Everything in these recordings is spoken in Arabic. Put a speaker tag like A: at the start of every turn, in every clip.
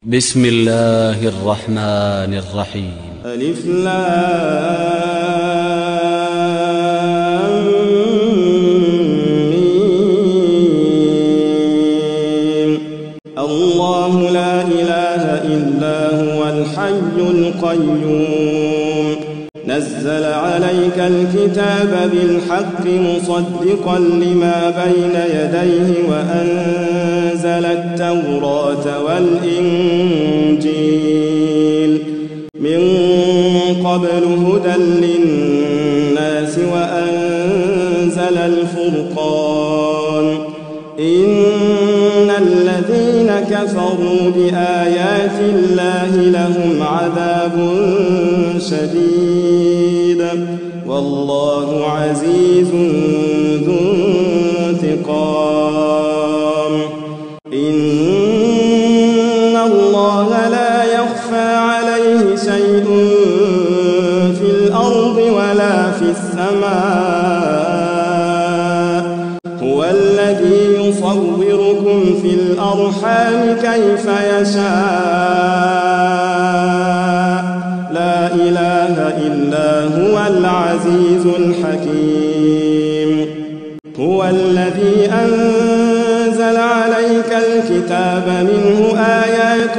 A: بسم الله الرحمن الرحيم.
B: ألف لام ميم. الله لا إله إلا هو الحي القيوم نزل عليك الكتاب بالحق مصدقا لما بين يديه وأنزل التوراة والإنجيل من قبل هدى للناس وأنزل الفرقان إن الذين كفروا بآيات الله لهم عذاب شديد والله عزيز ذو انتقام. إن الله لا يخفى عليه شيء في الأرض ولا في السماء هو الذي يصوركم في الأرحام كيف يشاء لا إله إلا هو العزيز الحكيم. هو الذي أنزل عليك الكتاب منه آيات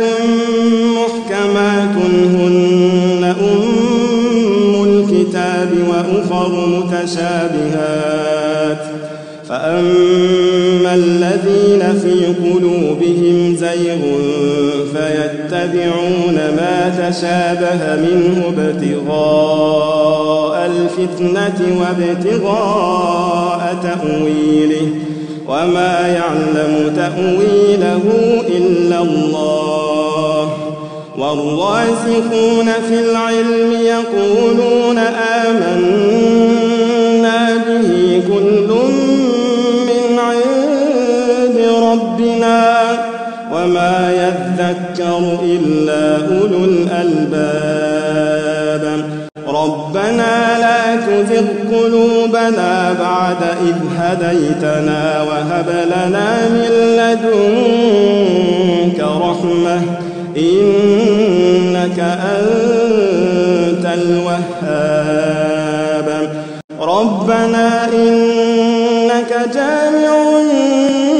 B: محكمات هن أم الكتاب وأخر متشابهات فأما الذين في قلوبهم زيغ فيتبعون ما تشابه منه ابتغاء الفتنة وابتغاء تأويله وما يعلم تأويله إلا الله والراسخون في العلم يقولون آمنا به كل من عند ربنا وما يذكر إلا أولو الألباب. ربنا لا تزغ قلوبنا بعد إذ هديتنا وهب لنا من لدنك رحمة إنك أنت الوهاب. ربنا إنك جامع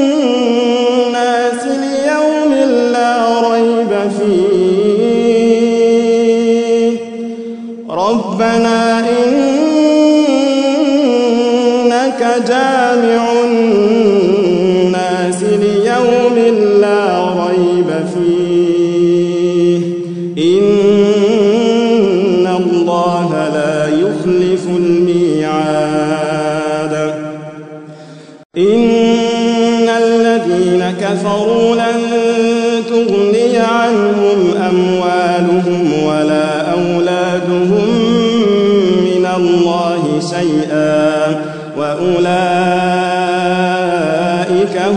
B: الناس ليوم لا ريب فيه. ربنا إنك جامع الناس ليوم لا ريب فيه إن الله لا يخلف الميعاد. إن الذين كفروا لن تغني عنهم أموالهم ولا أولادهم من الله شيئا وأولئك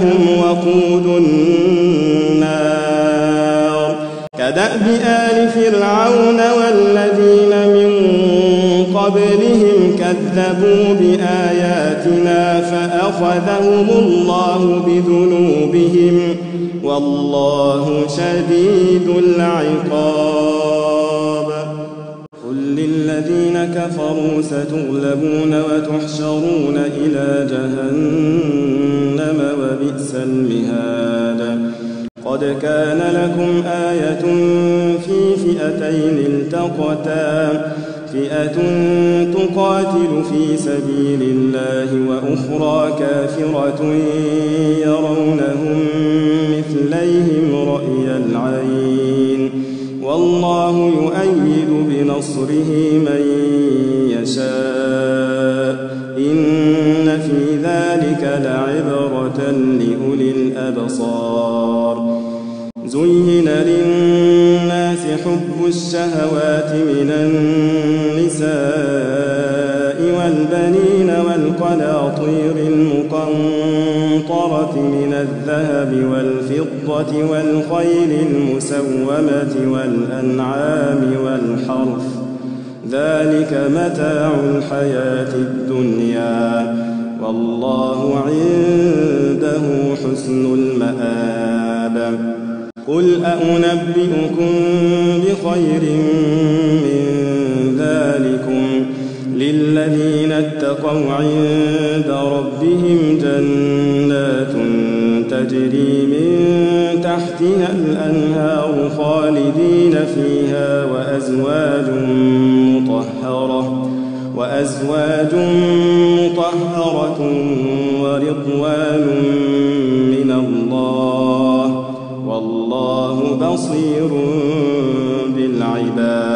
B: هم وقود النار. كدأب آل فرعون والذين من قبلهم كذبوا بآياتنا فأخذهم الله بذنوبهم والله شديد العقاب. قل للذين كفروا ستغلبون وتحشرون إلى جهنم وبئس المهاد. قد كان لكم آية في فئتين التقتا فئة تقاتل في سبيل الله وأخرى كافرة يرونهم مثليهم رأي العين والله يؤيد بنصره من يشاء إن في ذلك لعبرة لأولي الأبصار. زين للناس حب الشهوات من النساء والبنين والقناطير المقنطرة من الذهب والفضة والخيل المسومة والأنعام والحرث ذلك متاع الحياة الدنيا والله عنده حسن المآب. قل أنبئكم بخير من ذلكم للذين اتقوا عند ربهم جنات تجري من تحتها الأنهار خالدين فيها وأزواج مطهرة ورضوان من الله والله بصير بالعباد.